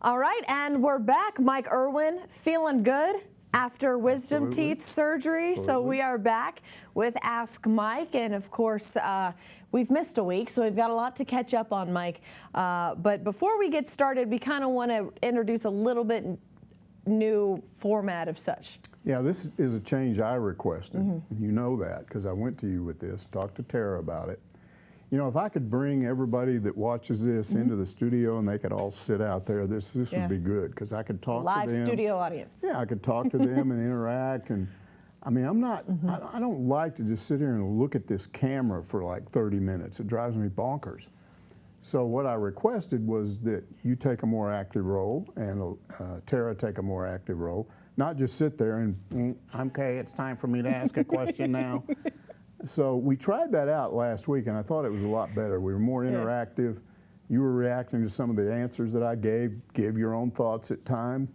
All right, and we're back. Mike Irwin, feeling good after wisdom teeth surgery. So we are back with Ask Mike, and of course, we've missed a week, so we've got a lot to catch up on, Mike. But before we get started, we kind of want to introduce a little bit new format of such. Yeah, this is a change I requested. You know that because I went to you with this, talked to Tara about it. You know, if I could bring everybody that watches this into the studio and they could all sit out there, this would be good because I could talk to them. Live studio audience. Yeah, I could talk to them and interact. And I mean, I'm not, I don't like to just sit here and look at this camera for like 30 minutes. It drives me bonkers. So what I requested was that you take a more active role and Tara take a more active role, not just sit there and, okay, it's time for me to ask a question now. So we tried that out last week, and I thought it was a lot better. We were more interactive. You were reacting to some of the answers that I gave your own thoughts at time.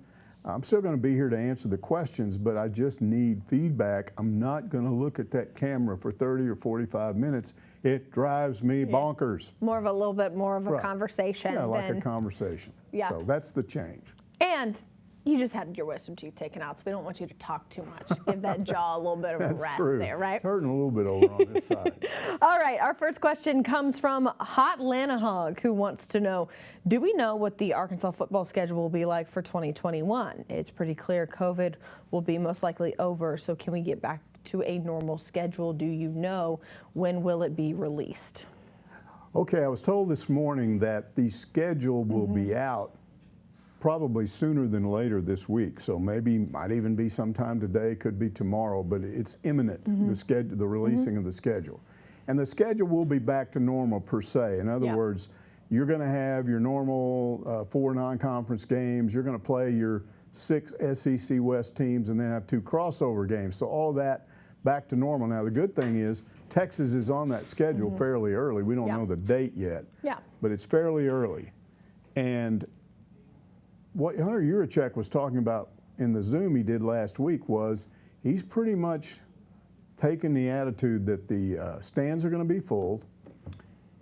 I'm still going to be here to answer the questions, but I just need feedback. I'm not going to look at that camera for 30 or 45 minutes. It drives me bonkers. More of a little bit more of a conversation. Yeah, like a conversation. Yeah. So that's the change. And you just had your wisdom teeth taken out, so we don't want you to talk too much. Give that jaw a little bit of a rest there, right? It's hurting a little bit over on this side. All right, our first question comes from Hot Lanahog, who wants to know, do we know what the Arkansas football schedule will be like for 2021? It's pretty clear COVID will be most likely over, so can we get back to a normal schedule? Do you know when will it be released? Okay, I was told this morning that the schedule will be out probably sooner than later this week. So maybe might even be sometime today, could be tomorrow, but it's imminent, the releasing of the schedule. And the schedule will be back to normal per se. In other words, you're going to have your normal 4 non-conference games. You're going to play your 6 SEC West teams and then have 2 crossover games. So all of that back to normal. Now, the good thing is Texas is on that schedule fairly early. We don't know the date yet, but it's fairly early. And what Hunter Yurachek was talking about in the Zoom he did last week was he's pretty much taken the attitude that the stands are going to be full.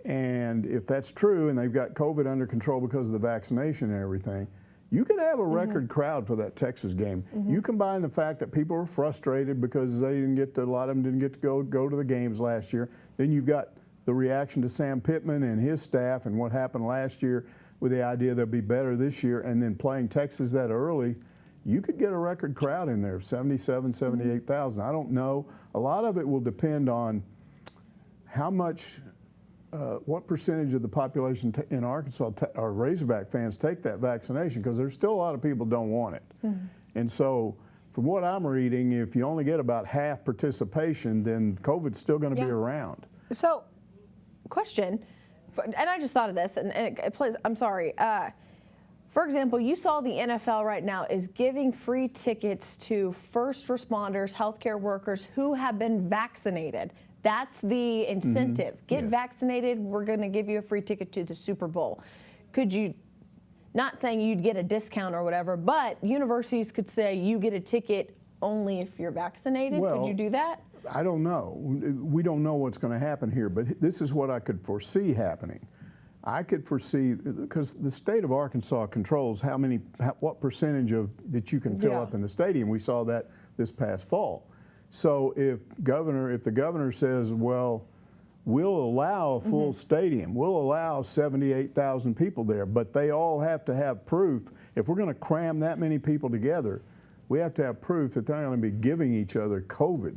And if that's true and they've got COVID under control because of the vaccination and everything, you could have a record crowd for that Texas game. You combine the fact that people were frustrated because they didn't get to, a lot of them didn't get to go to the games last year. Then you've got the reaction to Sam Pittman and his staff and what happened last year with the idea they'll be better this year, and then playing Texas that early, you could get a record crowd in there, 77, 78,000. I don't know. A lot of it will depend on how much, what percentage of the population in Arkansas or Razorback fans take that vaccination, because there's still a lot of people don't want it. And so from what I'm reading, if you only get about half participation, then COVID's still going to be around. So, question. And I just thought of this, and it plays, I'm sorry. For example, you saw the NFL right now is giving free tickets to first responders, healthcare workers who have been vaccinated. That's the incentive. Get vaccinated, we're going to give you a free ticket to the Super Bowl. Could you, not saying you'd get a discount or whatever, but universities could say you get a ticket only if you're vaccinated. Could you do that? I don't know. We don't know what's going to happen here, but this is what I could foresee happening. I could foresee, because the state of Arkansas controls what percentage of that you can fill up in the stadium. We saw that this past fall. So if the governor says, well, we'll allow a full stadium, we'll allow 78,000 people there, but they all have to have proof. If we're going to cram that many people together, we have to have proof that they're not going to be giving each other COVID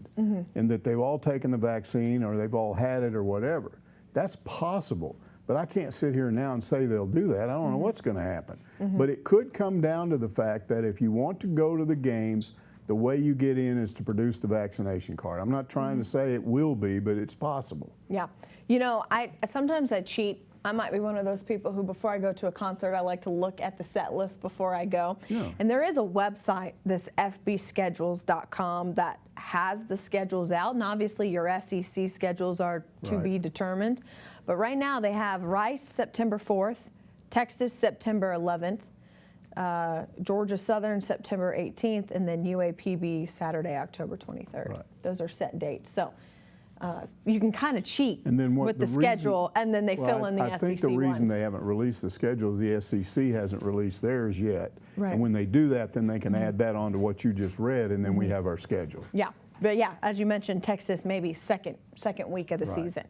and that they've all taken the vaccine or they've all had it or whatever. That's possible, but I can't sit here now and say they'll do that. I don't know what's going to happen. But it could come down to the fact that if you want to go to the games, the way you get in is to produce the vaccination card. I'm not trying to say it will be, but it's possible. Yeah. You know, sometimes I cheat. I might be one of those people who, before I go to a concert, I like to look at the set list before I go. And there is a website, this fbschedules.com, that has the schedules out. And obviously your SEC schedules are to be determined. But right now they have Rice September 4th, Texas September 11th, Georgia Southern September 18th, and then UAPB Saturday, October 23rd. Those are set dates. So you can kind of cheat And then with the schedule, and then they fill in the SEC I think the reason ones. they haven't released the schedule is the SEC hasn't released theirs yet. Right. And when they do that, then they can add that onto what you just read, and then we have our schedule. Yeah, but yeah, as you mentioned, Texas maybe second week of the Right. season,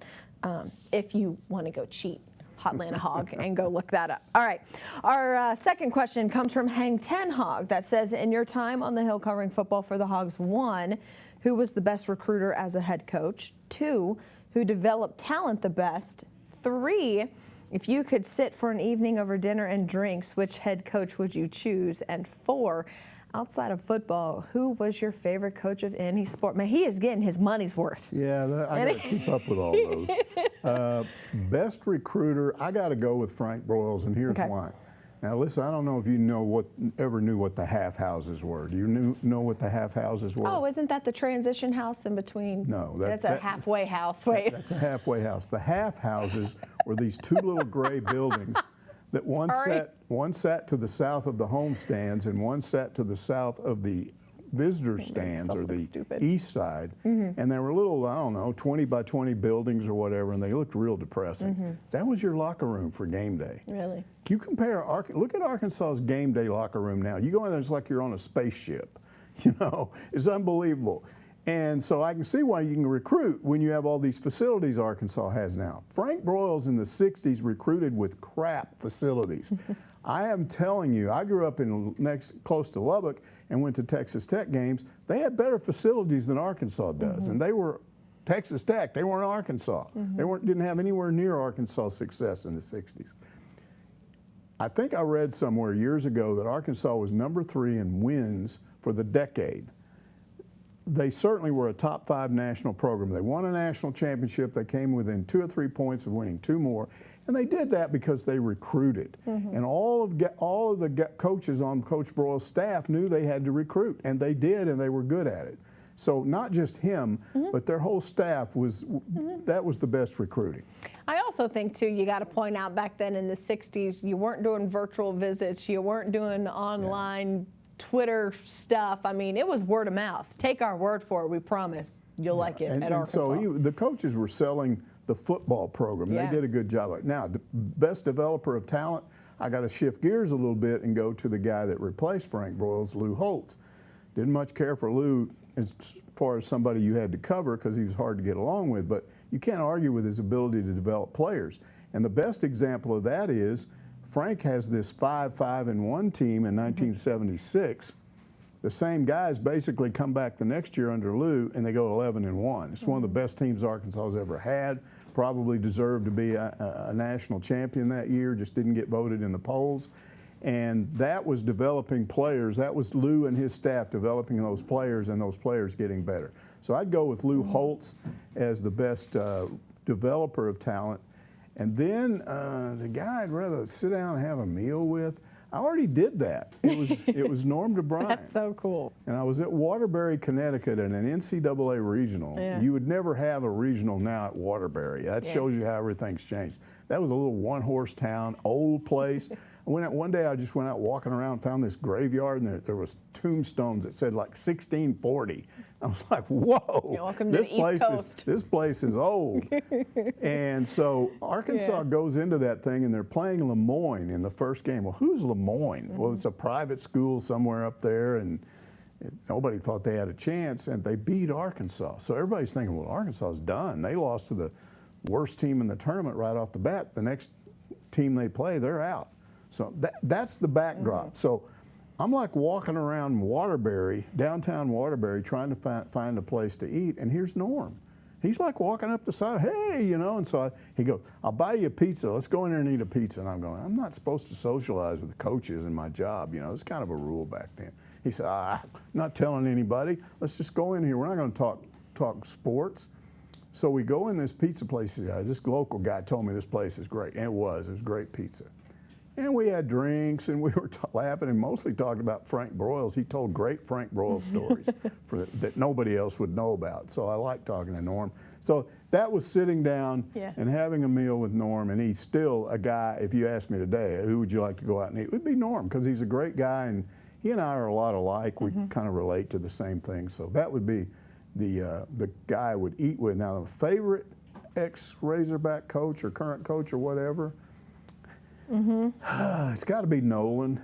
if you want to go cheat. Hotlanta Hog and go look that up. All right. Our second question comes from Hang 10 Hog that says, in your time on the Hill covering football for the Hogs, 1, who was the best recruiter as a head coach? 2, who developed talent the best? 3, if you could sit for an evening over dinner and drinks, which head coach would you choose? And 4, outside of football, who was your favorite coach of any sport? Man, he is getting his money's worth. Yeah, I got to keep up with all those. Best recruiter, I got to go with Frank Broyles, and here's why. Now, listen, I don't know if you ever knew what the half houses were. Do you know what the half houses were? Oh, isn't that the transition house in between? No. That's a halfway house. Wait. That's a halfway house. The half houses were these 2 little gray buildings that one sat to the south of the home stands and one sat to the south of the visitor stands, or the east side. And they were little, I don't know, 20 by 20 buildings or whatever, and they looked real depressing. That was your locker room for game day. Really? You compare, look at Arkansas's game day locker room now. You go in there, it's like you're on a spaceship. You know, it's unbelievable. And so I can see why you can recruit when you have all these facilities Arkansas has now. Frank Broyles in the 60s recruited with crap facilities. I am telling you, I grew up close to Lubbock and went to Texas Tech games. They had better facilities than Arkansas does, and they were Texas Tech. They weren't Arkansas. They didn't have anywhere near Arkansas success in the 60s. I think I read somewhere years ago that Arkansas was number 3 in wins for the decade. They certainly were a top 5 national program. They won a national championship. They came within 2 or 3 points of winning 2 more. And they did that because they recruited. And all of the coaches on Coach Broyles' staff knew they had to recruit. And they did, and they were good at it. So not just him, but their whole staff that was the best recruiting. I also think, too, you got to point out back then in the 60s, you weren't doing virtual visits. You weren't doing online Twitter stuff. I mean, it was word of mouth. Take our word for it. We promise you'll like it at Arkansas. So the coaches were selling the football program. They did a good job of it. Now, the best developer of talent, I got to shift gears a little bit and go to the guy that replaced Frank Broyles, Lou Holtz. Didn't much care for Lou as far as somebody you had to cover because he was hard to get along with, but you can't argue with his ability to develop players. And the best example of that is Frank has this 5-5-1 team in 1976. The same guys basically come back the next year under Lou, and they go 11-1. It's one of the best teams Arkansas has ever had. Probably deserved to be a national champion that year. Just didn't get voted in the polls. And that was developing players. That was Lou and his staff developing those players, and those players getting better. So I'd go with Lou Holtz as the best developer of talent. And then the guy I'd rather sit down and have a meal with, I already did that. It was Norm DeBryan. That's so cool. And I was at Waterbury, Connecticut at an NCAA regional. Yeah. You would never have a regional now at Waterbury. That shows you how everything's changed. That was a little one-horse town, old place. One day I just went out walking around and found this graveyard, and there was tombstones that said like 1640. I was like, whoa, welcome to the East Coast. This place is old. And so Arkansas goes into that thing, and they're playing Lemoyne in the first game. Well, who's Lemoyne? Well, it's a private school somewhere up there, and nobody thought they had a chance, and they beat Arkansas. So everybody's thinking, well, Arkansas is done. They lost to the worst team in the tournament right off the bat. The next team they play, they're out. So that's the backdrop. So I'm like walking around Waterbury, downtown Waterbury, trying to find a place to eat, and here's Norm. He's like walking up the side, hey, you know, and so he goes, I'll buy you a pizza. Let's go in there and eat a pizza. And I'm going, I'm not supposed to socialize with the coaches in my job. You know, it's kind of a rule back then. He said, not telling anybody. Let's just go in here. We're not going to talk sports. So we go in this pizza place. This local guy told me this place is great. And it was great pizza. And we had drinks, and we were laughing and mostly talking about Frank Broyles. He told great Frank Broyles stories that nobody else would know about. So I like talking to Norm. So that was sitting down and having a meal with Norm, and he's still a guy, if you asked me today, who would you like to go out and eat? It would be Norm, because he's a great guy, and he and I are a lot alike. We kind of relate to the same things. So that would be the guy I would eat with. Now, the favorite ex-Razorback coach or current coach or whatever, it's got to be Nolan.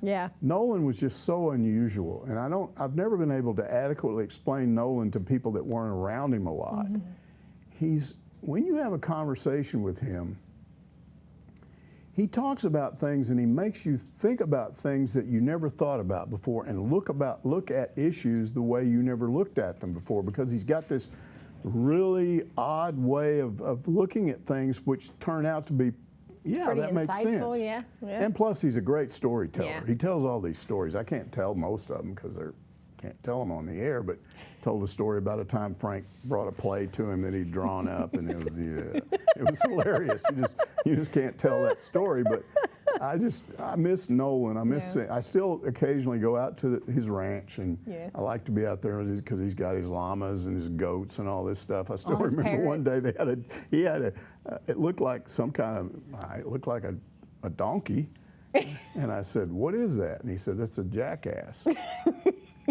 Yeah. Nolan was just so unusual, and I've never been able to adequately explain Nolan to people that weren't around him a lot. When you have a conversation with him, he talks about things and he makes you think about things that you never thought about before and look at issues the way you never looked at them before, because he's got this really odd way of looking at things which turn out to be, Pretty that makes insightful, sense. yeah. And plus, he's a great storyteller. Yeah. He tells all these stories. I can't tell most of them because can't tell them on the air, but told a story about a time Frank brought a play to him that he'd drawn up, and it was hilarious. You just can't tell that story, but I miss Nolan. I still occasionally go out to his ranch, and I like to be out there because he's got his llamas and his goats and all this stuff. I still remember one day he had it looked like a donkey, and I said, "What is that?" And he said, "That's a jackass."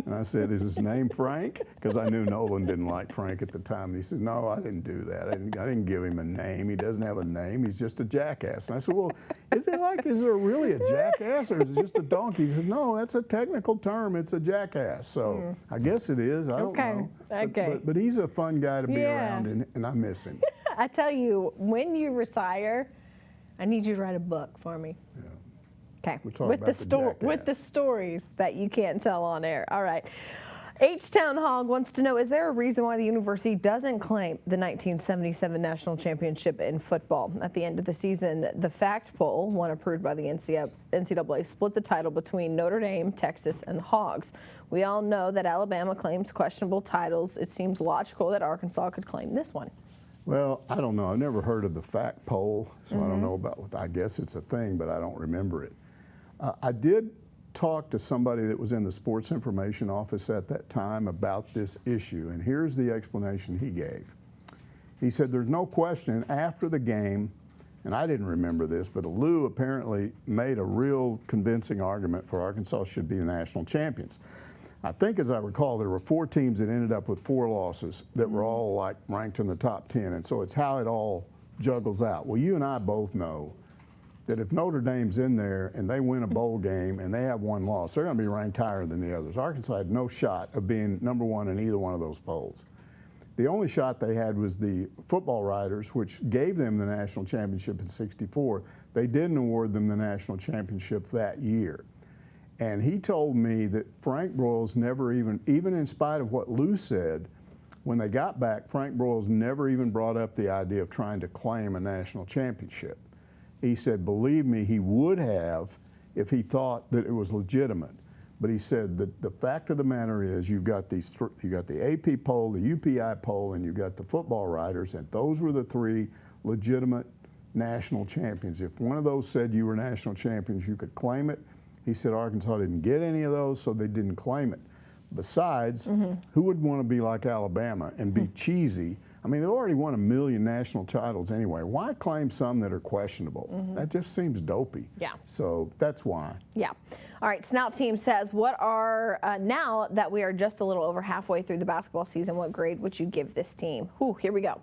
And I said, "Is his name Frank?" Because I knew Nolan didn't like Frank at the time. And he said, "No, I didn't do that. I didn't give him a name. He doesn't have a name. He's just a jackass." And I said, "Well, is there really a jackass, or is it just a donkey?" He said, "No, that's a technical term. It's a jackass." So I guess it is. I don't know. But he's a fun guy to be around, and I miss him. I tell you, when you retire, I need you to write a book for me. Yeah. Okay, with the stories that you can't tell on air. All right. H-Town Hog wants to know, is there a reason why the university doesn't claim the 1977 national championship in football? At the end of the season, the fact poll, one approved by the NCAA, split the title between Notre Dame, Texas, and the Hogs. We all know that Alabama claims questionable titles. It seems logical that Arkansas could claim this one. Well, I don't know. I've never heard of the fact poll, so I don't know about. I guess it's a thing, but I don't remember it. I did talk to somebody that was in the sports information office at that time about this issue, and here's the explanation he gave. He said, "There's no question after the game," and I didn't remember this, but Lou apparently made a real convincing argument for Arkansas should be the national champions. I think, as I recall, there were 4 teams that ended up with 4 losses that were all like ranked in the top 10, and so it's how it all juggles out. Well, you and I both know that if Notre Dame's in there and they win a bowl game and they have 1 loss, they're going to be ranked higher than the others. Arkansas had no shot of being number 1 in either one of those polls. The only shot they had was the football writers, which gave them the national championship in '64. They didn't award them the national championship that year. And he told me that Frank Broyles never even in spite of what Lou said, when they got back, Frank Broyles never even brought up the idea of trying to claim a national championship. He said, believe me, he would have if he thought that it was legitimate. But he said that the fact of the matter is you've got the AP poll, the UPI poll, and you've got the football writers, and those were the 3 legitimate national champions. If one of those said you were national champions, you could claim it. He said Arkansas didn't get any of those, so they didn't claim it. Besides, who would want to be like Alabama and be cheesy? I mean, they already won 1 million national titles anyway. Why claim some that are questionable? That just seems dopey. Yeah. So that's why. Yeah. All right, Snout Team says, what are, now that we are just a little over halfway through the basketball season, what grade would you give this team? Here we go.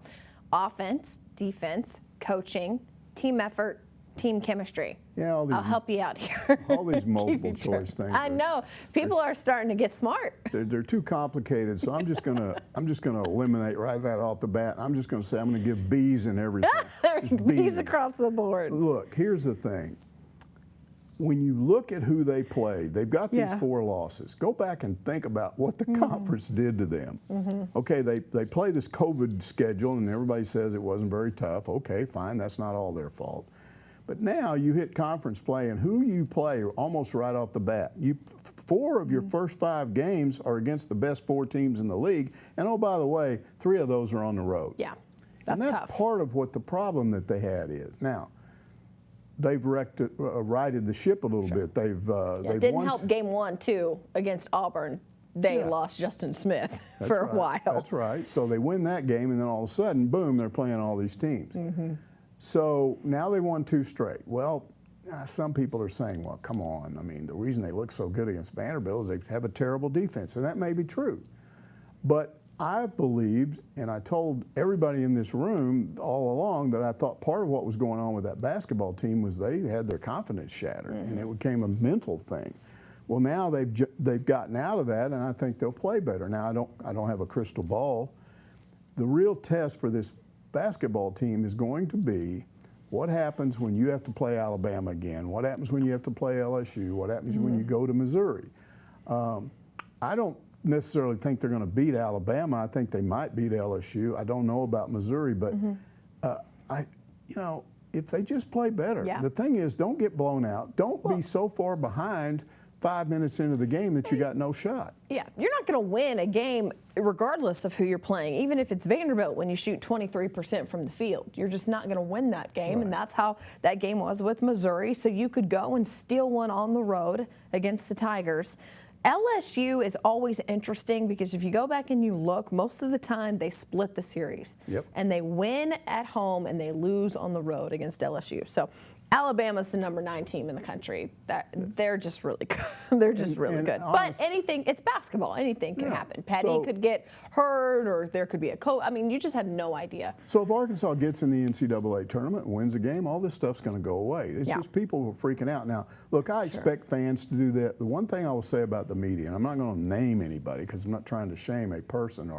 Offense, defense, coaching, team effort, team chemistry. Yeah, I'll help you out here. All these multiple choice things. I know. People are starting to get smart. They're too complicated, so I'm just gonna eliminate that off the bat. I'm just gonna say I'm gonna give B's in everything. B's across the board. Look, here's the thing. When you look at who they played, they've got these 4 losses. Go back and think about what the conference did to them. Okay, they play this COVID schedule, and everybody says it wasn't very tough. Okay, fine, that's not all their fault. But now you hit conference play, and who you play almost right off the bat. 4 of your first 5 games are against the best 4 teams in the league, and oh, by the way, 3 of those are on the road. Yeah, that's tough. Part of what the problem that they had is. Now, they've righted the ship a little bit. They've didn't help game 1 too against Auburn. They lost Justin Smith for a while. That's right. So they win that game, and then all of a sudden, boom, they're playing all these teams. So now they won 2 straight. Well, some people are saying, well, come on. I mean, the reason they look so good against Vanderbilt is they have a terrible defense, and that may be true. But I believed, and I told everybody in this room all along, that I thought part of what was going on with that basketball team was they had their confidence shattered, and it became a mental thing. Well, now they've gotten out of that, and I think they'll play better. Now I don't have a crystal ball. The real test for this basketball team is going to be what happens when you have to play Alabama again. What happens when you have to play LSU? What happens when you go to Missouri? I don't necessarily think they're going to beat Alabama. I think they might beat LSU. I don't know about Missouri, but if they just play better. The thing is, don't get blown out. Don't be so far behind 5 minutes into the game that you got no shot. Yeah, you're not going to win a game regardless of who you're playing. Even if it's Vanderbilt when you shoot 23% from the field, you're just not going to win that game. Right. And that's how that game was with Missouri. So you could go and steal one on the road against the Tigers. LSU is always interesting because if you go back and you look, most of the time they split the series. Yep. And they win at home and they lose on the road against LSU. So Alabama's the number 9 team in the country. They're just really good. They're just really good. But anything, it's basketball. Anything can happen. Petty could get hurt, or there could be a coach. I mean, you just have no idea. So if Arkansas gets in the NCAA tournament and wins a game, all this stuff's going to go away. It's just people who are freaking out. Now, look, I expect fans to do that. The one thing I will say about the media, and I'm not going to name anybody because I'm not trying to shame a person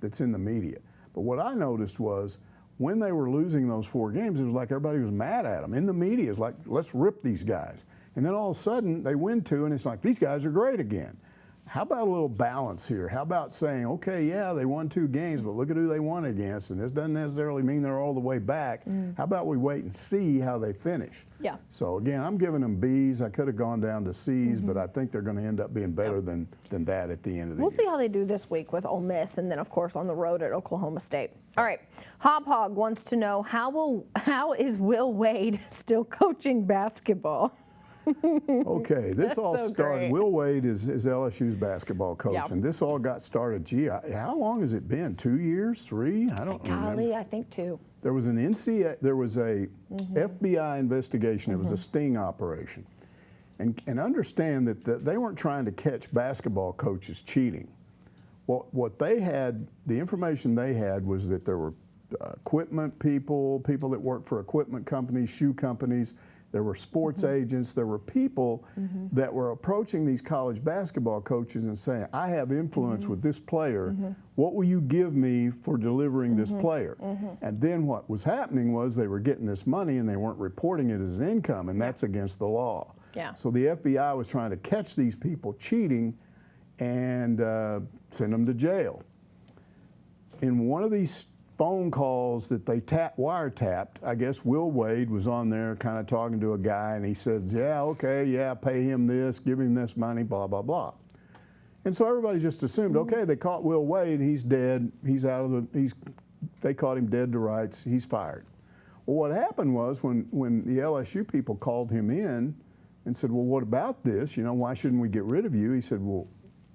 that's in the media, but what I noticed was when they were losing those 4 games, it was like everybody was mad at them. In the media, it's like, let's rip these guys. And then all of a sudden, they win 2, and it's like, these guys are great again. How about a little balance here? How about saying, okay, yeah, they won 2 games, but look at who they won against, and this doesn't necessarily mean they're all the way back. How about we wait and see how they finish? Yeah. So, again, I'm giving them Bs. I could have gone down to Cs, but I think they're going to end up being better than that at the end of the year. We'll see how they do this week with Ole Miss, and then, of course, on the road at Oklahoma State. All right. Hop Hog wants to know, how is Will Wade still coaching basketball? Okay, this all so started. great. Will Wade is LSU's basketball coach, and this all got started. Gee, how long has it been? 2 years, 3? I don't remember. Golly, I think 2. There was an there was a FBI investigation. It was a sting operation, and understand that they weren't trying to catch basketball coaches cheating. What they had, the information they had was that there were equipment people that worked for equipment companies, shoe companies. There were sports agents. There were people that were approaching these college basketball coaches and saying, I have influence with this player. What will you give me for delivering this player? And then what was happening was they were getting this money and they weren't reporting it as income, and that's against the law. Yeah. So the FBI was trying to catch these people cheating and send them to jail. In one of these phone calls that they wiretapped, I guess Will Wade was on there kind of talking to a guy, and he said, yeah, okay, yeah, pay him this, give him this money, blah, blah, blah. And so everybody just assumed, okay, they caught Will Wade, he's dead, he's out of they caught him dead to rights, he's fired. Well, what happened was when the LSU people called him in and said, well, what about this? Why shouldn't we get rid of you? He said, well,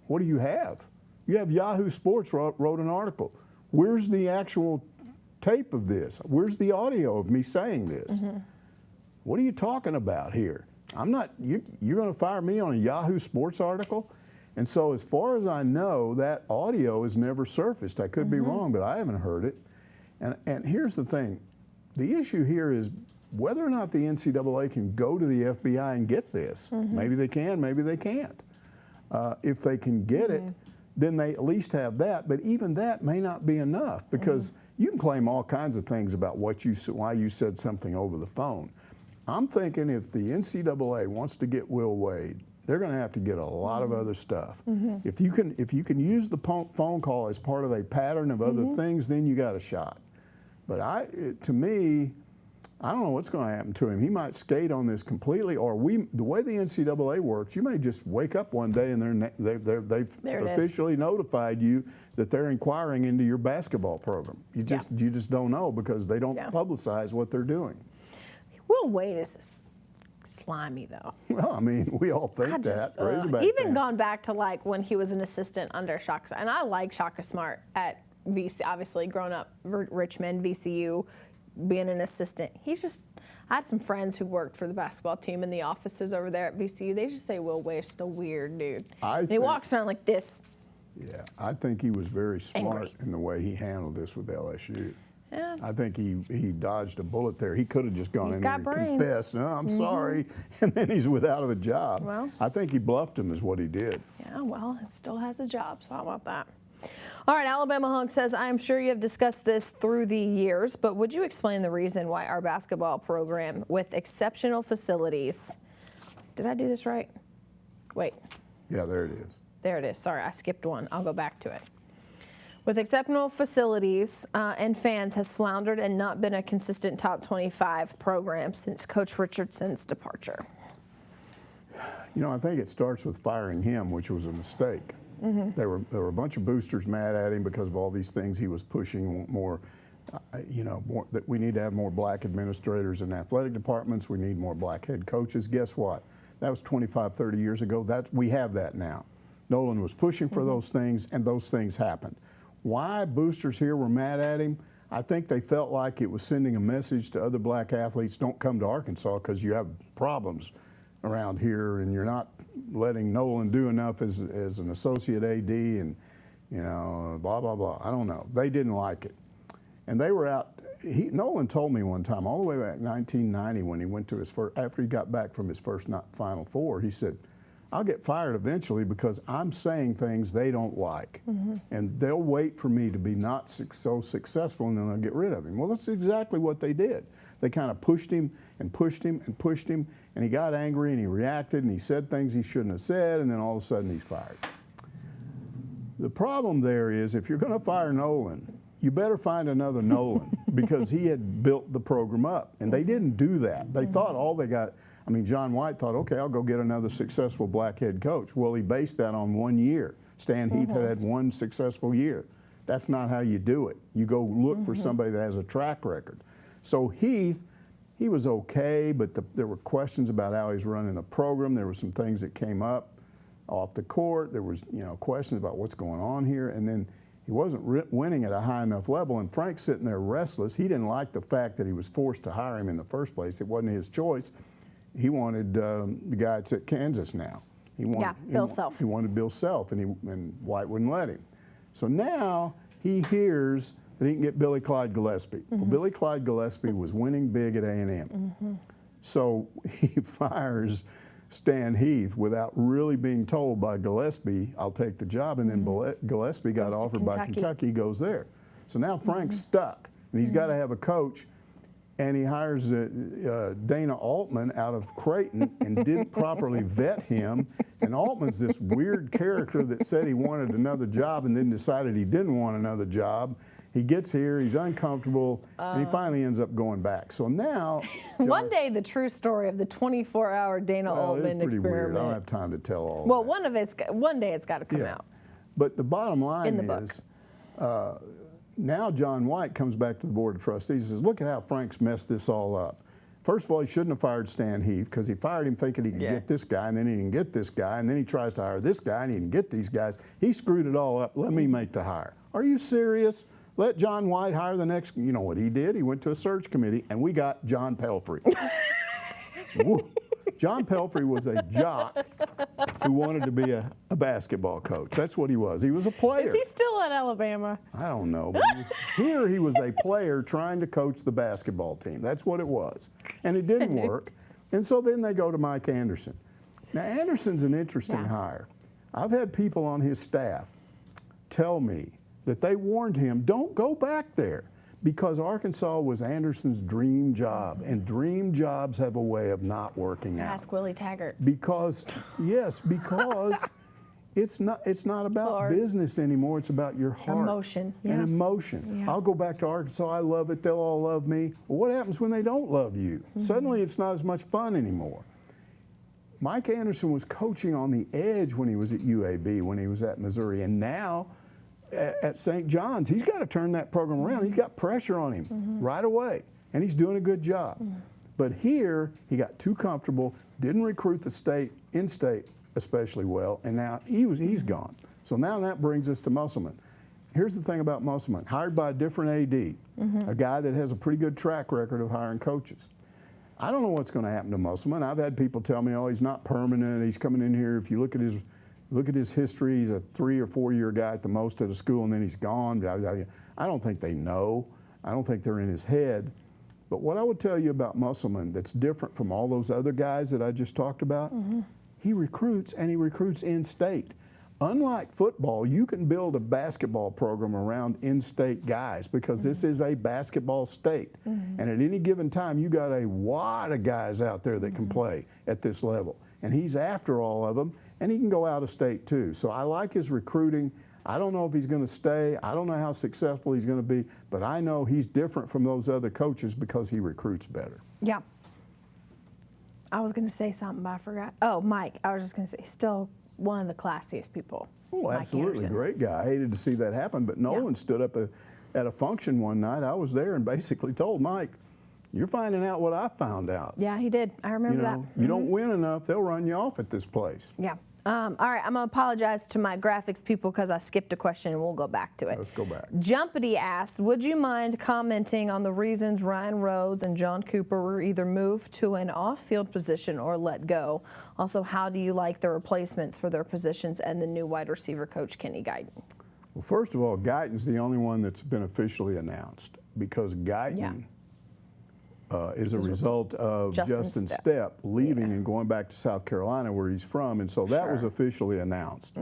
what do you have? You have Yahoo Sports wrote an article. Where's the actual tape of this? Where's the audio of me saying this? What are you talking about here? I'm not, you're going to fire me on a Yahoo Sports article? And so as far as I know, that audio has never surfaced. I could be wrong, but I haven't heard it. And here's the thing. The issue here is whether or not the NCAA can go to the FBI and get this. Maybe they can, maybe they can't. If they can get it, then they at least have that. But even that may not be enough, because you can claim all kinds of things about why you said something over the phone. I'm thinking if the NCAA wants to get Will Wade, they're going to have to get a lot of other stuff. If you can use the phone call as part of a pattern of other things, then you got a shot. But to me, I don't know what's going to happen to him. He might skate on this completely, or the way the NCAA works, you may just wake up one day and they've officially notified you that they're inquiring into your basketball program. You just don't know, because they don't publicize what they're doing. Will Wade is slimy, though. Well, I mean, we all think that. Razorback even fans. gone back to like when he was an assistant under Shaka, and I like Shaka Smart at VC. Obviously, grown up Richmond, VCU. Being an assistant, I had some friends who worked for the basketball team in the offices over there at VCU. They just say Will Wade's just a weird dude. He walks around like this. Yeah, I think he was very smart Angry. in the way he handled this with LSU. Yeah. I think he dodged a bullet there. He could have just gone He's in there got and brains. confessed, no, I'm sorry, and then he's without a job. Well. I think he bluffed him is what he did. Yeah, well, it still has a job, so how about that? All right, Alabama Hunk says, I am sure you have discussed this through the years, but would you explain the reason why our basketball program with exceptional facilities, did I do this right? Wait, Yeah, there it is. there it is. Sorry, I skipped one. I'll go back to it. With exceptional facilities and fans has floundered and not been a consistent top 25 program since Coach Richardson's departure. You know, I think it starts with firing him, which was a mistake. There were a bunch of boosters mad at him because of all these things he was pushing more. That we need to have more black administrators in athletic departments. We need more black head coaches. Guess what? That was 25, 30 years ago. We have that now. Nolan was pushing for those things, and those things happened. Why boosters here were mad at him? I think they felt like it was sending a message to other black athletes, don't come to Arkansas because you have problems around here and you're not letting Nolan do enough as an associate AD and, blah, blah, blah. I don't know. They didn't like it. And they were out. Nolan told me one time, all the way back in 1990 when he went to his first, after he got back from his first Final Four, he said, I'll get fired eventually because I'm saying things they don't like. And they'll wait for me to be not so successful and then they'll get rid of him. Well, that's exactly what they did. They kind of pushed him and pushed him and pushed him, and he got angry and he reacted and he said things he shouldn't have said, and then all of a sudden he's fired. The problem there is if you're going to fire Nolan, you better find another Nolan because he had built the program up, and they didn't do that. They thought all they got, John White thought, okay, I'll go get another successful black head coach. Well, he based that on 1 year. Stan Heath had one successful year. That's not how you do it. You go look for somebody that has a track record. So Heath, he was okay, but there were questions about how he's running the program. There were some things that came up off the court. There was, questions about what's going on here, and then he wasn't winning at a high enough level, and Frank's sitting there restless. He didn't like the fact that he was forced to hire him in the first place. It wasn't his choice. He wanted the guy that's at Kansas now. Bill Self. He wanted Bill Self, and White wouldn't let him. So now he hears that he can get Billy Clyde Gillespie. Well, Billy Clyde Gillespie was winning big at A&M. So he fires Stan Heath without really being told by Gillespie, I'll take the job, and then Gillespie got offered by Kentucky, goes there. So now Frank's stuck, and he's got to have a coach, and he hires Dana Altman out of Creighton and didn't properly vet him, and Altman's this weird character that said he wanted another job and then decided he didn't want another job. He gets here, he's uncomfortable, and he finally ends up going back. So now... One day, the true story of the 24-hour Dana Altman it's pretty experiment. weird. I don't have time to tell all Well, that. one day it's got to come out. But the bottom line In the is, now John White comes back to the Board of Trustees and says, look at how Frank's messed this all up. First of all, he shouldn't have fired Stan Heath because he fired him thinking he could get this guy, and then he didn't get this guy, and then he tries to hire this guy, and he didn't get these guys. He screwed it all up. Let me make the hire. Are you serious? Let John White hire the next. You know what he did? He went to a search committee, and we got John Pelfrey. John Pelfrey was a jock who wanted to be a basketball coach. That's what he was. He was a player. Is he still at Alabama? I don't know. But he was a player trying to coach the basketball team. That's what it was. And it didn't work. And so then they go to Mike Anderson. Now, Anderson's an interesting hire. I've had people on his staff tell me that they warned him, don't go back there, because Arkansas was Anderson's dream job, and dream jobs have a way of not working out. Ask Willie Taggart. Because it's not about business anymore, it's about your heart. Emotion. And emotion. Yeah. I'll go back to Arkansas, I love it, they'll all love me. Well, what happens when they don't love you? Suddenly it's not as much fun anymore. Mike Anderson was coaching on the edge when he was at UAB, when he was at Missouri, and now at St. John's, he's got to turn that program around. He's got pressure on him right away, and he's doing a good job. But here, he got too comfortable, didn't recruit the in-state especially well, and now he's gone. So now that brings us to Musselman. Here's the thing about Musselman, hired by a different AD, a guy that has a pretty good track record of hiring coaches. I don't know what's going to happen to Musselman. I've had people tell me, oh, he's not permanent, he's coming in here. If you look at his Look at his history. He's a 3 or 4 year guy at the most at a school, and then he's gone. I don't think they know. I don't think they're in his head. But what I would tell you about Musselman that's different from all those other guys that I just talked about, he recruits, and he recruits in-state. Unlike football, you can build a basketball program around in-state guys because this is a basketball state. And at any given time, you got a lot of guys out there that can play at this level. And he's after all of them, and he can go out of state too. So I like his recruiting. I don't know if he's going to stay. I don't know how successful he's going to be, but I know he's different from those other coaches because he recruits better. Yeah. I was going to say something, but I forgot. Oh, Mike. I was just going to say, still one of the classiest people. Oh, absolutely. Great guy. I hated to see that happen, but Nolan stood up at a function one night. I was there and basically told Mike, you're finding out what I found out. Yeah, he did. I remember that. You don't win enough, they'll run you off at this place. Yeah. All right, I'm going to apologize to my graphics people because I skipped a question and we'll go back to it. Let's go back. Jumpity asked, would you mind commenting on the reasons Ryan Rhodes and John Cooper were either moved to an off-field position or let go? Also, how do you like the replacements for their positions and the new wide receiver coach, Kenny Guyton? Well, first of all, Guyton's the only one that's been officially announced because Guyton is a result of Justin Stepp leaving and going back to South Carolina where he's from, and so that was officially announced.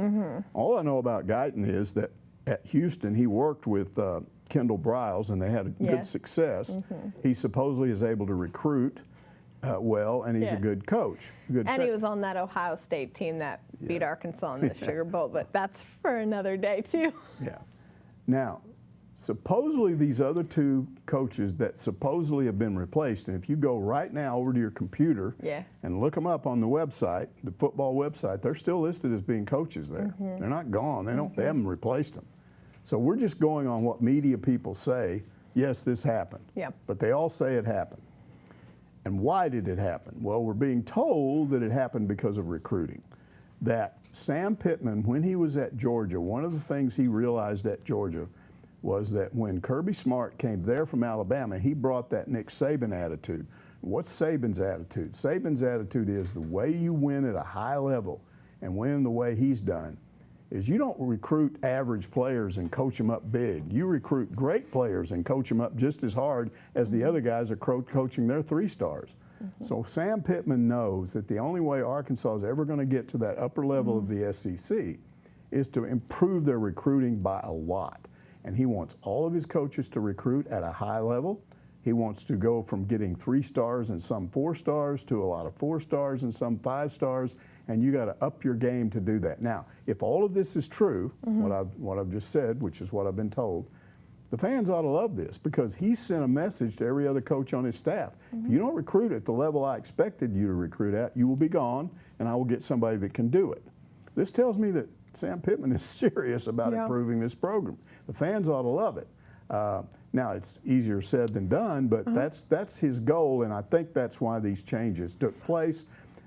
All I know about Guyton is that at Houston he worked with Kendall Briles and they had a good success. He supposedly is able to recruit well, and he's a good coach. And he was on that Ohio State team that beat Arkansas in the Sugar Bowl, but that's for another day too. Yeah. Now, supposedly these other two coaches that supposedly have been replaced, and if you go right now over to your computer and look them up on the website, the football website, they're still listed as being coaches there. They're not gone. They haven't replaced them. So we're just going on what media people say. Yes, this happened. Yeah. But they all say it happened. And why did it happen? Well, we're being told that it happened because of recruiting. That Sam Pittman, when he was at Georgia, one of the things he realized at Georgia was that when Kirby Smart came there from Alabama, he brought that Nick Saban attitude. What's Saban's attitude? Saban's attitude is the way you win at a high level and win the way he's done is you don't recruit average players and coach them up big. You recruit great players and coach them up just as hard as the other guys are coaching their 3 stars. So Sam Pittman knows that the only way Arkansas is ever going to get to that upper level of the SEC is to improve their recruiting by a lot. And he wants all of his coaches to recruit at a high level. He wants to go from getting 3 stars and some 4 stars to a lot of 4 stars and some 5 stars, and you got to up your game to do that. Now, if all of this is true, what I've just said, which is what I've been told, the fans ought to love this because he sent a message to every other coach on his staff. If you don't recruit at the level I expected you to recruit at, you will be gone, and I will get somebody that can do it. This tells me that Sam Pittman is serious about improving this program. The fans ought to love it. Now, it's easier said than done, but that's his goal, and I think that's why these changes took place.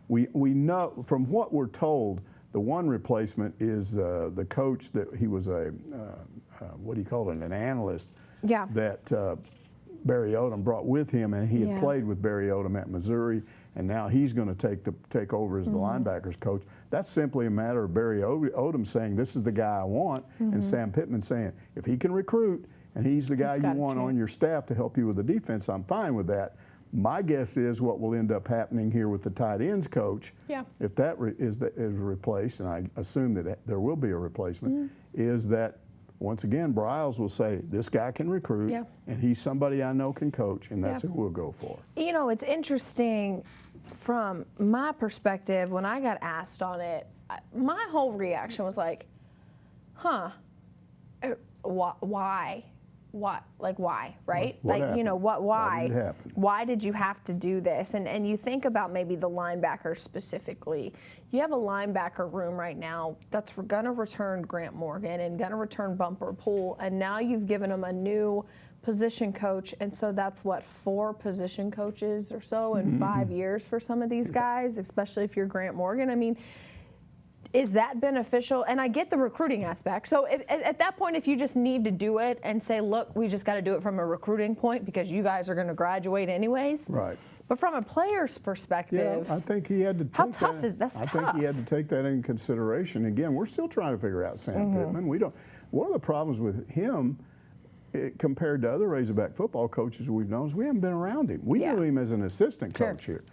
We know from what we're told, the one replacement is the coach that he was a, what do you call it, an analyst that Barry Odom brought with him, and he had played with Barry Odom at Missouri, and now he's going to take over as the linebackers coach. That's simply a matter of Barry Odom saying, this is the guy I want, and Sam Pittman saying, if he can recruit and he's the guy you want on your staff to help you with the defense, I'm fine with that. My guess is what will end up happening here with the tight ends coach, if that is replaced, and I assume that there will be a replacement, is that once again, Briles will say, this guy can recruit, and he's somebody I know can coach, and that's who we'll go for. You know, it's interesting from my perspective, when I got asked on it, my whole reaction was like, why? What, like why, right? What like, happened? You know, why? Why did it happen? Why did you have to do this? And you think about maybe the linebackers specifically. You have a linebacker room right now that's going to return Grant Morgan and going to return Bumper Pool, and now you've given them a new position coach, and so that's what, 4 position coaches or so in 5 years for some of these guys, especially if you're Grant Morgan. I mean, is that beneficial? And I get the recruiting aspect. So at that point, if you just need to do it and say, look, we just got to do it from a recruiting point because you guys are going to graduate anyways. Right. But from a player's perspective, I think he had to take how tough is that's I tough. think he had to take that into consideration. Again, we're still trying to figure out Sam Pittman. We don't. One of the problems with him, compared to other Razorback football coaches we've known, is we haven't been around him. We knew him as an assistant coach here.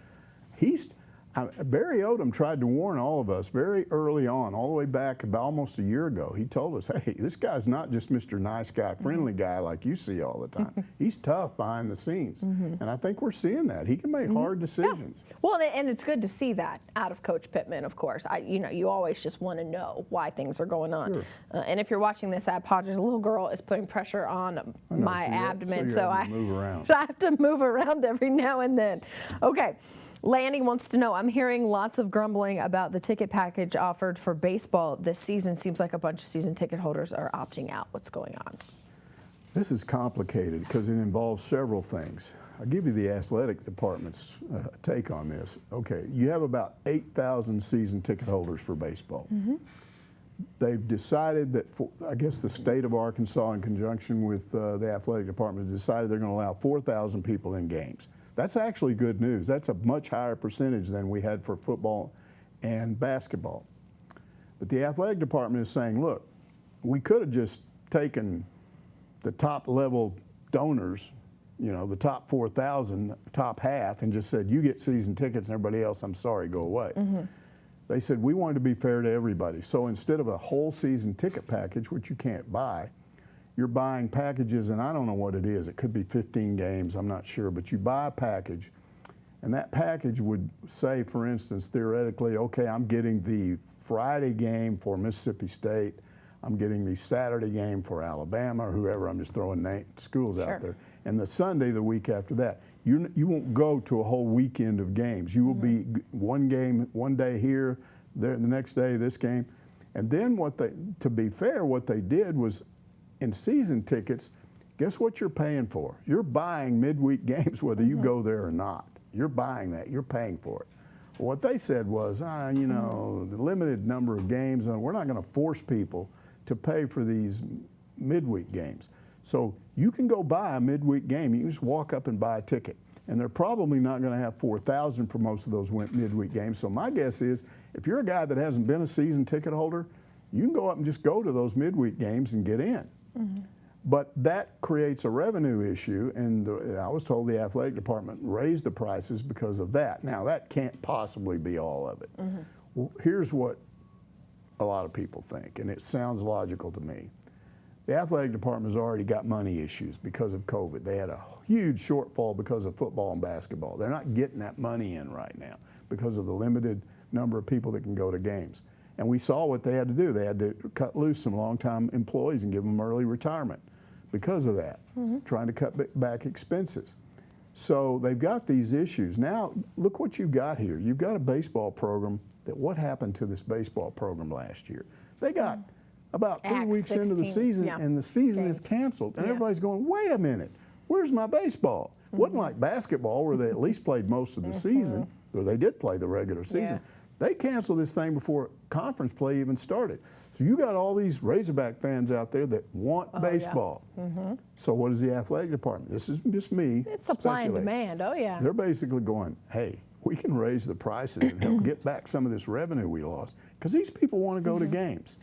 Barry Odom tried to warn all of us very early on, all the way back about almost a year ago. He told us, hey, this guy's not just Mr. Nice Guy, friendly guy like you see all the time. He's tough behind the scenes. And I think we're seeing that. He can make hard decisions. Yeah. Well, and it's good to see that out of Coach Pittman, of course. You always just want to know why things are going on. Sure. And if you're watching this, I apologize. A little girl is putting pressure on my abdomen, so I have to move around every now and then. Okay. Lanny wants to know, I'm hearing lots of grumbling about the ticket package offered for baseball this season. Seems like a bunch of season ticket holders are opting out. What's going on? This is complicated because it involves several things. I'll give you the athletic department's take on this. Okay, you have about 8,000 season ticket holders for baseball. They've decided that, I guess the state of Arkansas, in conjunction with the athletic department, has decided they're going to allow 4,000 people in games. That's actually good news. That's a much higher percentage than we had for football and basketball. But the athletic department is saying, look, we could have just taken the top level donors, the top 4,000, top half, and just said, you get season tickets and everybody else, I'm sorry, go away. They said, we wanted to be fair to everybody. So instead of a whole season ticket package, which you can't buy, you're buying packages, and I don't know what it is. It could be 15 games, I'm not sure, but you buy a package, and that package would say, for instance, theoretically, okay, I'm getting the Friday game for Mississippi State, I'm getting the Saturday game for Alabama or whoever, I'm just throwing schools out there, and the Sunday the week after that. You won't go to a whole weekend of games. You will be one game, one day here, there, the next day this game. And then to be fair, what they did was, in season tickets, guess what you're paying for? You're buying midweek games whether you go there or not. You're buying that. You're paying for it. Well, what they said was, the limited number of games, and we're not going to force people to pay for these midweek games. So you can go buy a midweek game. You can just walk up and buy a ticket. And they're probably not going to have 4,000 for most of those midweek games. So my guess is, if you're a guy that hasn't been a season ticket holder, you can go up and just go to those midweek games and get in. But that creates a revenue issue, and I was told the athletic department raised the prices because of that. Now, that can't possibly be all of it. Well, here's what a lot of people think, and it sounds logical to me. The athletic department has already got money issues because of COVID. They had a huge shortfall because of football and basketball. They're not getting that money in right now because of the limited number of people that can go to games. And we saw what they had to do. They had to cut loose some longtime employees and give them early retirement because of that, trying to cut back expenses. So they've got these issues. Now, look what you've got here. You've got a baseball program what happened to this baseball program last year? They got about 3 weeks into the season, and the season is canceled. And everybody's going, wait a minute, where's my baseball? It wasn't like basketball where they at least played most of the season, or they did play the regular season. They canceled this thing before conference play even started. So you got all these Razorback fans out there that want baseball. So what is the athletic department? This is just me. It's supply and demand, They're basically going, hey, we can raise the prices and help get back some of this revenue we lost. Because these people want to go to games.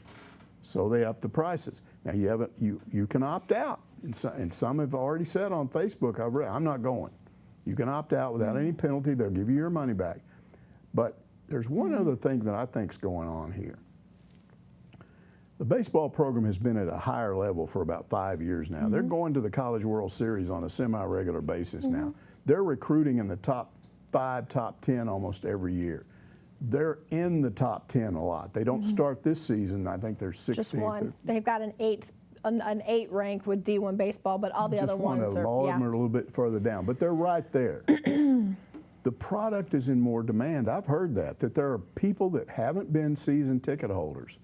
So they up the prices. Now you can opt out. And some have already said on Facebook, I'm not going. You can opt out without any penalty. They'll give you your money back. But there's one other thing that I think is going on here. The baseball program has been at a higher level for about 5 years now. They're going to the College World Series on a semi-regular basis now. They're recruiting in the top 5, top 10 almost every year. They're in the top 10 a lot. They don't start this season. I think they're 16th. Just one. They've got an 8 rank with D1 baseball, but all the other ones are, all of them are a little bit further down, but they're right there. The product is in more demand. I've heard that there are people that haven't been season ticket holders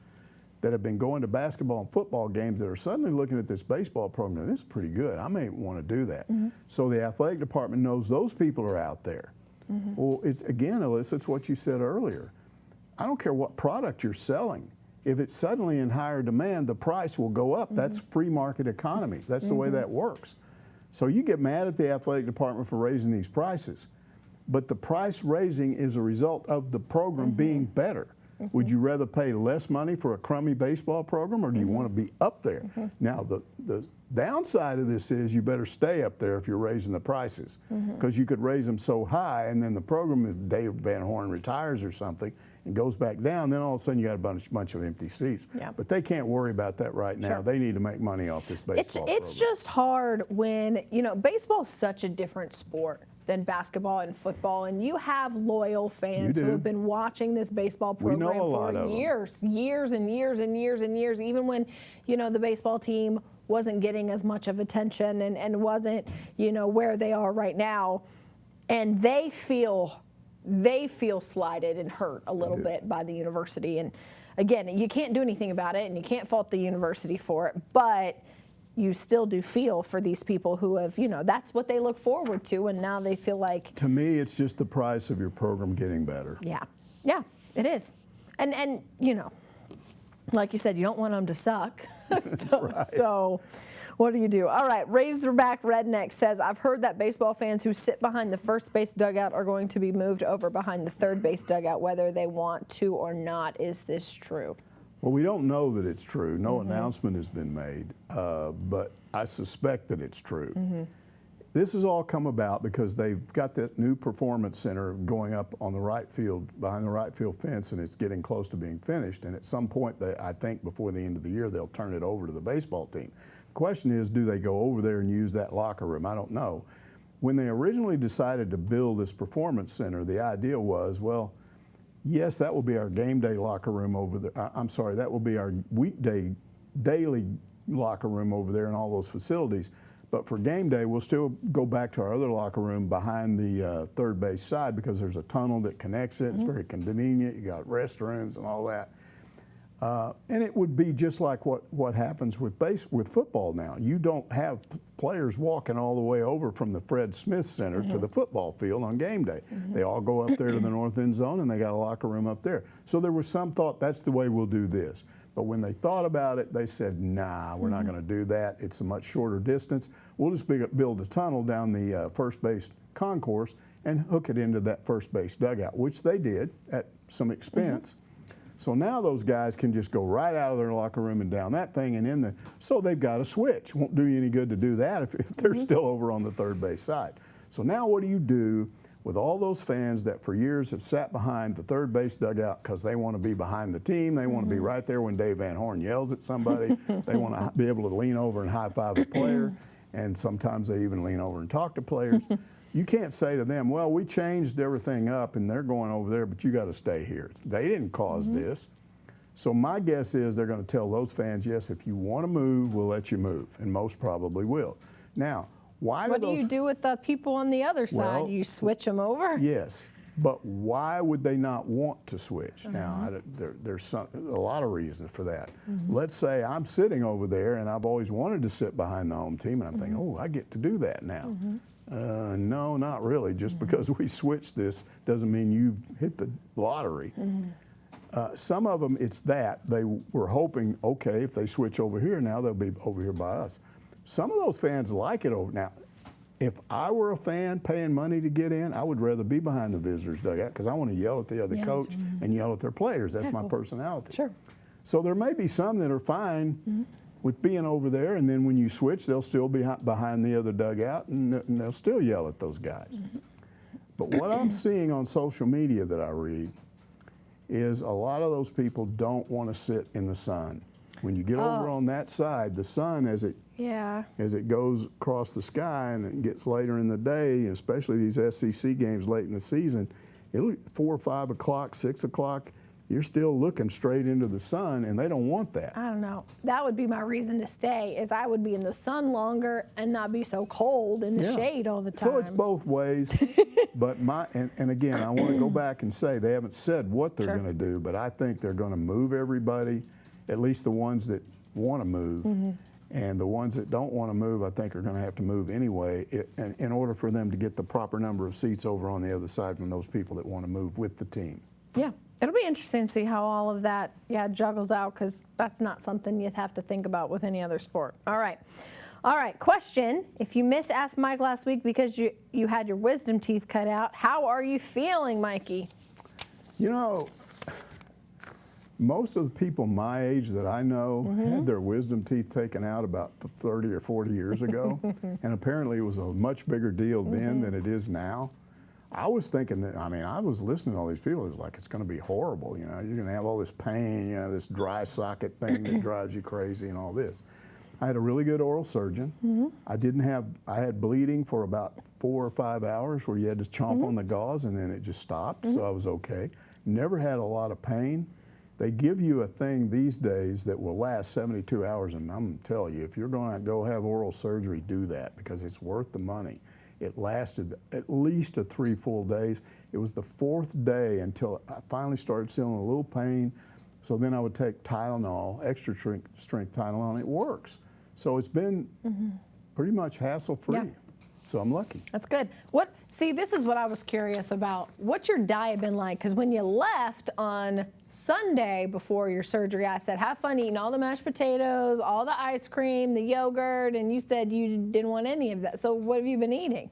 that have been going to basketball and football games that are suddenly looking at this baseball program. This is pretty good. I may want to do that. So the athletic department knows those people are out there. Well, it's again, Alyssa, it's what you said earlier. I don't care what product you're selling. If it's suddenly in higher demand, the price will go up. That's free market economy. That's the way that works. So you get mad at the athletic department for raising these prices. but the price raising is a result of the program being better. Would you rather pay less money for a crummy baseball program, or do you want to be up there? Now, the downside of this is you better stay up there if you're raising the prices, because you could raise them so high, and then the program, if Dave Van Horn retires or something and goes back down, then all of a sudden you got a bunch of empty seats. Yeah. But they can't worry about that right now. Sure. They need to make money off this baseball program. It's just hard when, baseball is such a different sport than basketball and football, and you have loyal fans who have been watching this baseball program for years and years and years and years, even when, the baseball team wasn't getting as much of attention and wasn't, where they are right now. And they feel slighted and hurt a little bit by the university. And again, you can't do anything about it, and you can't fault the university for it, but you still do feel for these people who have, that's what they look forward to, and now they feel like. To me, it's just the price of your program getting better. Yeah, it is. And like you said, you don't want them to suck. So what do? All right, Razorback Redneck says, I've heard that baseball fans who sit behind the first base dugout are going to be moved over behind the third base dugout, whether they want to or not. Is this true? Well, we don't know that it's true. No announcement has been made, but I suspect that it's true. This has all come about because they've got that new performance center going up on the right field, behind the right field fence, and it's getting close to being finished. And at some point, I think before the end of the year, they'll turn it over to the baseball team. The question is, do they go over there and use that locker room? I don't know. When they originally decided to build this performance center, the idea was, well, yes, that will be our game day locker room over there. I'm sorry, that will be our weekday, daily locker room over there and all those facilities. But for game day, we'll still go back to our other locker room behind the third base side, because there's a tunnel that connects it. It's very convenient. You got restrooms and all that. And it would be just like what happens with football now. You don't have players walking all the way over from the Fred Smith Center to the football field on game day. They all go up there to the north end zone, and they got a locker room up there. So there was some thought, that's the way we'll do this. But when they thought about it, they said, nah, we're not going to do that. It's a much shorter distance. We'll just build a tunnel down the first base concourse and hook it into that first base dugout, which they did at some expense. So now those guys can just go right out of their locker room and down that thing and in the. So they've got a switch. Won't do you any good to do that if they're still over on the third base side. So now what do you do with all those fans that for years have sat behind the third base dugout because they want to be behind the team? They want to be right there when Dave Van Horn yells at somebody. They want to be able to lean over and high five a player, and sometimes they even lean over and talk to players. You can't say to them, well, we changed everything up and they're going over there, but you got to stay here. They didn't cause this. So my guess is they're going to tell those fans, yes, if you want to move, we'll let you move, and most probably will. Now, what do you do with the people on the other side? You switch them over? Yes, but why would they not want to switch? Now, there's a lot of reasons for that. Let's say I'm sitting over there and I've always wanted to sit behind the home team, and I'm thinking, oh, I get to do that now. No, not really. Just because we switched this doesn't mean you've hit the lottery. Some of them, it's that. They were hoping, okay, if they switch over here now, they'll be over here by us. Some of those fans like it over. Now, if I were a fan paying money to get in, I would rather be behind the visitors' dugout because I want to yell at the other coach and yell at their players. That's my personality. Sure. So there may be some that are fine with being over there, and then when you switch, they'll still be behind the other dugout, and they'll still yell at those guys. But what I'm seeing on social media that I read is a lot of those people don't want to sit in the sun. When you get over on that side, the sun, as it goes across the sky and it gets later in the day, especially these SEC games late in the season, it'll 4 or 5 o'clock, 6 o'clock, you're still looking straight into the sun, and they don't want that. I don't know. That would be my reason to stay, is I would be in the sun longer and not be so cold in the shade all the time. So it's both ways. But and again, I want to go back and say they haven't said what they're going to do, but I think they're going to move everybody, at least the ones that want to move. And the ones that don't want to move, I think, are going to have to move anyway in order for them to get the proper number of seats over on the other side from those people that want to move with the team. Yeah. It'll be interesting to see how all of that, juggles out, because that's not something you'd have to think about with any other sport. All right. All right, question. If you missed Ask Mike last week because you had your wisdom teeth cut out, how are you feeling, Mikey? You know, most of the people my age that I know had their wisdom teeth taken out about 30 or 40 years ago, and apparently it was a much bigger deal then than it is now. I was thinking that, I mean, I was listening to all these people, it was like, it's going to be horrible, you know, you're going to have all this pain, you know, this dry socket thing that drives you crazy and all this. I had a really good oral surgeon. I had bleeding for about 4 or 5 hours where you had to chomp on the gauze and then it just stopped, so I was okay. Never had a lot of pain. They give you a thing these days that will last 72 hours, and I'm going to tell you, if you're going to go have oral surgery, do that because it's worth the money. It lasted at least 3 full days. It was the 4th day until I finally started feeling a little pain. So then I would take Tylenol, extra strength Tylenol, and it works. So it's been pretty much hassle-free. Yeah. So I'm lucky. That's good. See, this is what I was curious about. What's your diet been like? Because when you left on Sunday before your surgery, I said, have fun eating all the mashed potatoes, all the ice cream, the yogurt, and you said you didn't want any of that. So what have you been eating?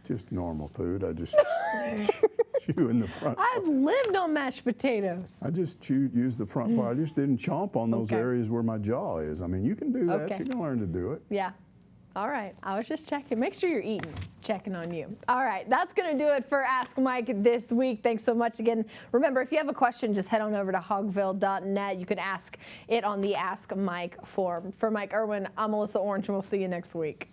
Just normal food. I just chew in the front. I've lived on mashed potatoes. I just use the front part. I just didn't chomp on those areas where my jaw is. I mean, you can do that. You can learn to do it. Yeah. All right. I was just checking. Make sure you're eating. Checking on you. All right. That's going to do it for Ask Mike this week. Thanks so much again. Remember, if you have a question, just head on over to hogville.net. You can ask it on the Ask Mike form. For Mike Irwin, I'm Melissa Orange, and we'll see you next week.